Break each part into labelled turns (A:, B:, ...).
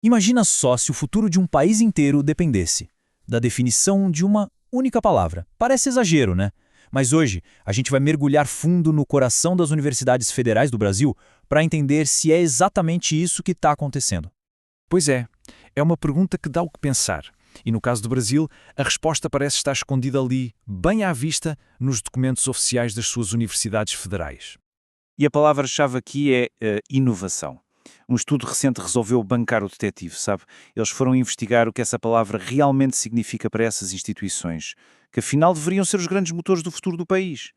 A: Imagina só se o futuro de um país inteiro dependesse da definição de uma única palavra. Parece exagero, né? Mas hoje a gente vai mergulhar fundo no coração das universidades federais do Brasil para entender se é exatamente isso que está acontecendo.
B: Pois é uma pergunta que dá o que pensar. E no caso do Brasil, a resposta parece estar escondida ali, bem à vista, nos documentos oficiais das suas universidades federais.
C: E a palavra-chave aqui é inovação. Um estudo recente resolveu bancar o detetive, sabe? Eles foram investigar o que essa palavra realmente significa para essas instituições, que afinal deveriam ser os grandes motores do futuro do país.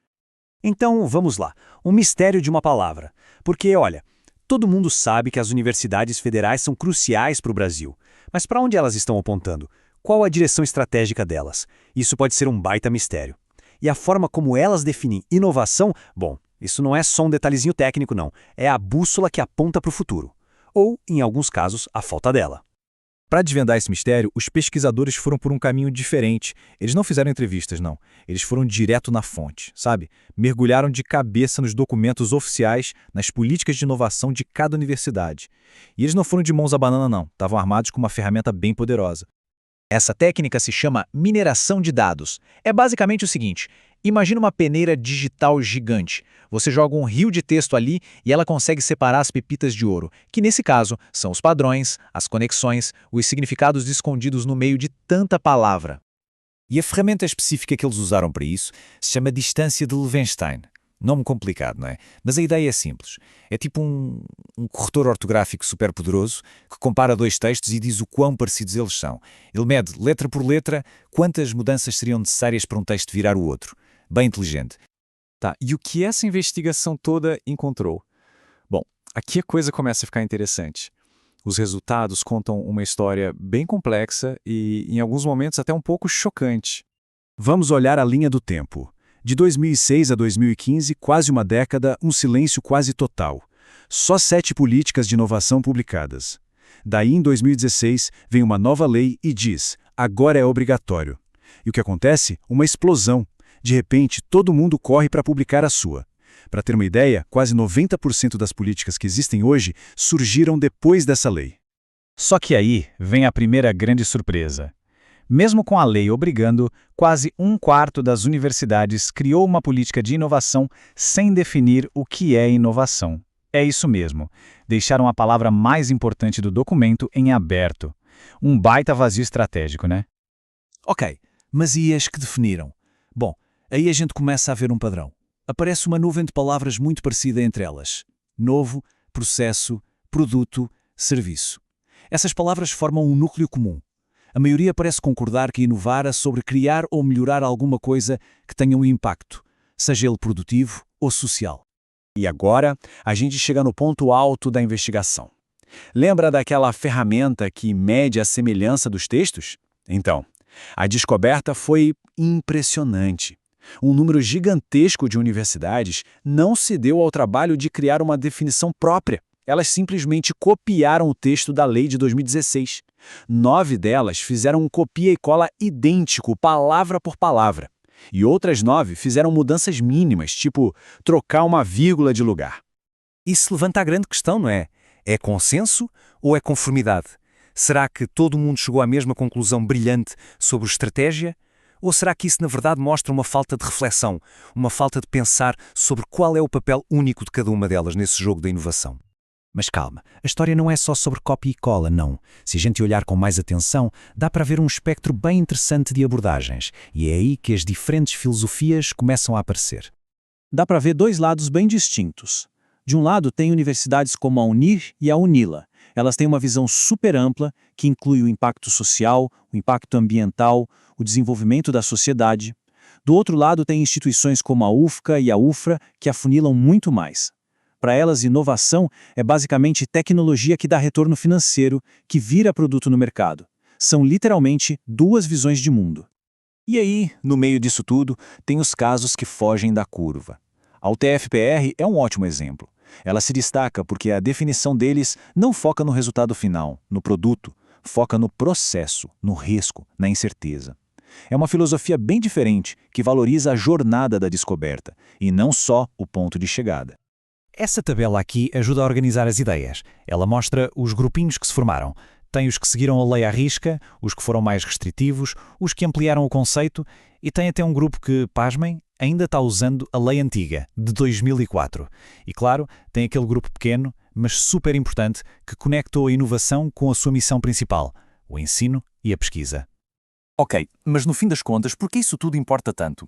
A: Então, vamos lá. Um mistério de uma palavra. Porque, olha, todo mundo sabe que as universidades federais são cruciais para o Brasil. Mas para onde elas estão apontando? Qual a direção estratégica delas? Isso pode ser um baita mistério. E a forma como elas definem inovação, bom, isso não é só um detalhezinho técnico, não. É a bússola que aponta para o futuro. Ou, em alguns casos, a falta dela.
B: Para desvendar esse mistério, os pesquisadores foram por um caminho diferente. Eles não fizeram entrevistas, não. Eles foram direto na fonte, sabe? Mergulharam de cabeça nos documentos oficiais, nas políticas de inovação de cada universidade. E eles não foram de mãos à banana, não. Estavam armados com uma ferramenta bem poderosa.
D: Essa técnica se chama mineração de dados. É basicamente o seguinte: imagina uma peneira digital gigante. Você joga um rio de texto ali e ela consegue separar as pepitas de ouro, que nesse caso são os padrões, as conexões, os significados escondidos no meio de tanta palavra.
B: E a ferramenta específica que eles usaram para isso se chama distância de Levenshtein. Nome complicado, não é? Mas a ideia é simples. É tipo um corretor ortográfico super poderoso que compara dois textos e diz o quão parecidos eles são. Ele mede, letra por letra, quantas mudanças seriam necessárias para um texto virar o outro. Bem inteligente.
E: Tá, e o que essa investigação toda encontrou? Bom, aqui a coisa começa a ficar interessante. Os resultados contam uma história bem complexa e, em alguns momentos, até um pouco chocante.
B: Vamos olhar a linha do tempo. De 2006 a 2015, quase uma década, um silêncio quase total. Só 7 políticas de inovação publicadas. Daí, em 2016, vem uma nova lei e diz: agora é obrigatório. E o que acontece? Uma explosão. De repente, todo mundo corre para publicar a sua. Para ter uma ideia, quase 90% das políticas que existem hoje surgiram depois dessa lei.
A: Só que aí vem a primeira grande surpresa. Mesmo com a lei obrigando, quase 1/4 das universidades criou uma política de inovação sem definir o que é inovação. É isso mesmo. Deixaram a palavra mais importante do documento em aberto. Um baita vazio estratégico, né?
B: Ok, mas e as que definiram? Bom, aí a gente começa a ver um padrão. Aparece uma nuvem de palavras muito parecida entre elas. Novo, processo, produto, serviço. Essas palavras formam um núcleo comum. A maioria parece concordar que inovar é sobre criar ou melhorar alguma coisa que tenha um impacto, seja ele produtivo ou social.
C: E agora, a gente chega no ponto alto da investigação. Lembra daquela ferramenta que mede a semelhança dos textos? Então, a descoberta foi impressionante. Um número gigantesco de universidades não se deu ao trabalho de criar uma definição própria. Elas simplesmente copiaram o texto da lei de 2016. 9 delas fizeram um copia e cola idêntico, palavra por palavra. E outras 9 fizeram mudanças mínimas, tipo trocar uma vírgula de lugar.
B: Isso levanta a grande questão, não é? É consenso ou é conformidade? Será que todo mundo chegou à mesma conclusão brilhante sobre estratégia? Ou será que isso na verdade mostra uma falta de reflexão, uma falta de pensar sobre qual é o papel único de cada uma delas nesse jogo da inovação? Mas calma, a história não é só sobre copia e cola, não. Se a gente olhar com mais atenção, dá para ver um espectro bem interessante de abordagens, e é aí que as diferentes filosofias começam a aparecer.
A: Dá para ver dois lados bem distintos. De um lado, tem universidades como a Unir e a Unila. Elas têm uma visão super ampla, que inclui o impacto social, o impacto ambiental, o desenvolvimento da sociedade. Do outro lado, tem instituições como a UFCA e a UFRA, que afunilam muito mais. Para elas, inovação é basicamente tecnologia que dá retorno financeiro, que vira produto no mercado. São literalmente duas visões de mundo.
D: E aí, no meio disso tudo, tem os casos que fogem da curva. A UTF-PR é um ótimo exemplo. Ela se destaca porque a definição deles não foca no resultado final, no produto, foca no processo, no risco, na incerteza. É uma filosofia bem diferente que valoriza a jornada da descoberta e não só o ponto de chegada.
B: Essa tabela aqui ajuda a organizar as ideias. Ela mostra os grupinhos que se formaram. Tem os que seguiram a lei à risca, os que foram mais restritivos, os que ampliaram o conceito e tem até um grupo que, pasmem, ainda está usando a lei antiga, de 2004. E claro, tem aquele grupo pequeno, mas super importante, que conectou a inovação com a sua missão principal, o ensino e a pesquisa.
F: Ok, mas no fim das contas, por que isso tudo importa tanto?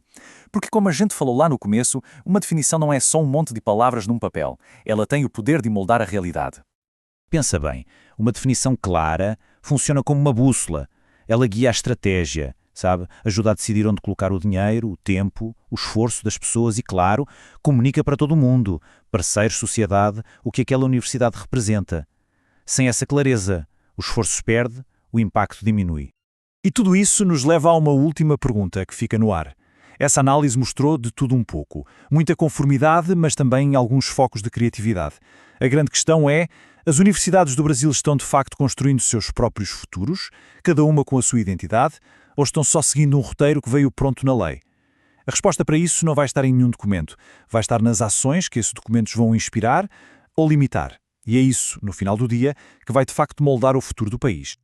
F: Porque, como a gente falou lá no começo, uma definição não é só um monte de palavras num papel. Ela tem o poder de moldar a realidade.
B: Pensa bem, uma definição clara funciona como uma bússola. Ela guia a estratégia, sabe? Ajuda a decidir onde colocar o dinheiro, o tempo, o esforço das pessoas e, claro, comunica para todo o mundo, parceiros, sociedade, o que aquela universidade representa. Sem essa clareza, o esforço se perde, o impacto diminui.
C: E tudo isso nos leva a uma última pergunta que fica no ar. Essa análise mostrou de tudo um pouco. Muita conformidade, mas também alguns focos de criatividade. A grande questão é, as universidades do Brasil estão de facto construindo seus próprios futuros, cada uma com a sua identidade, ou estão só seguindo um roteiro que veio pronto na lei? A resposta para isso não vai estar em nenhum documento. Vai estar nas ações que esses documentos vão inspirar ou limitar. E é isso, no final do dia, que vai de facto moldar o futuro do país.